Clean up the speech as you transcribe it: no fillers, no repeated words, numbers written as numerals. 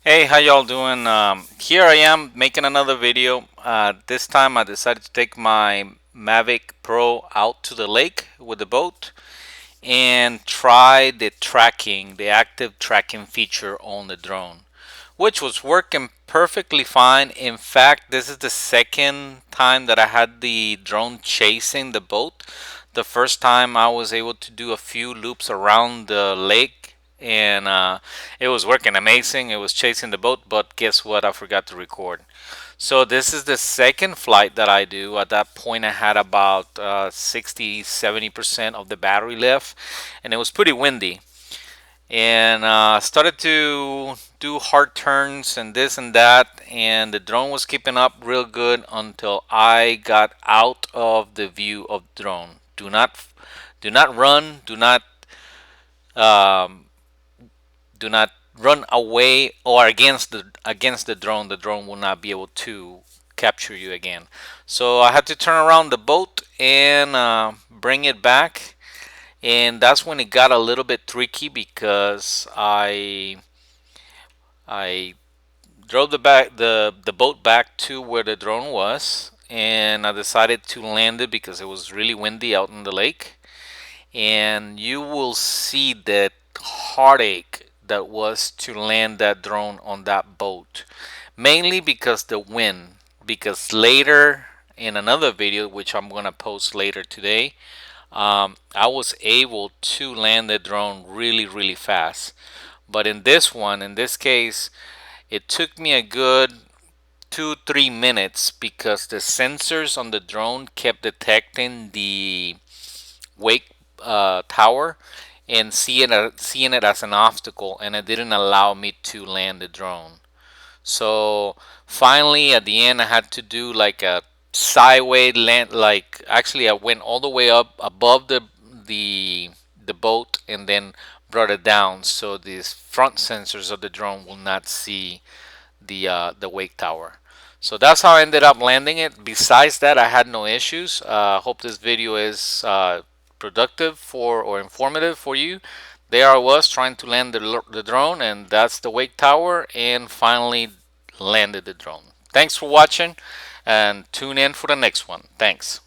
Hey, how y'all doing? Here I am making another video. This time I decided to take my Mavic Pro out to the lake with the boat and try the tracking, the active tracking feature on the drone, which was working perfectly fine. In fact, this is the second time that I had the drone chasing the boat. The first time I was able to do a few loops around the lake and it was working amazing. It was chasing the boat, but guess what? I forgot to record. So this is the second flight that I do. At that point, I had about 60-70% of the battery left, and it was pretty windy. And started to do hard turns and this and that, and the drone was keeping up real good until I got out of the view of the drone. Do not run. Um, do not run away or against the drone. The drone will not be able to capture you again. So I had to turn around the boat and bring it back, and that's when it got a little bit tricky because I drove the boat back to where the drone was, and I decided to land it because it was really windy out in the lake. And you will see that heartache that was to land that drone on that boat, mainly because the wind. Because later in another video, which I'm gonna post later today, I was able to land the drone really fast. But in this one, in this case, it took me a good 2-3 minutes because the sensors on the drone kept detecting the wake tower and seeing it as an obstacle, and it didn't allow me to land the drone. So finally, at the end, I had to do like a sideways land. Like actually, I went all the way up above the the boat and then brought it down so these front sensors of the drone will not see the wake tower. So that's how I ended up landing it. Besides that, I had no issues. Hope this video is productive for or informative for you. There I was trying to land the drone, and that's the wake tower, and finally landed the drone. Thanks for watching, and tune in for the next one. Thanks.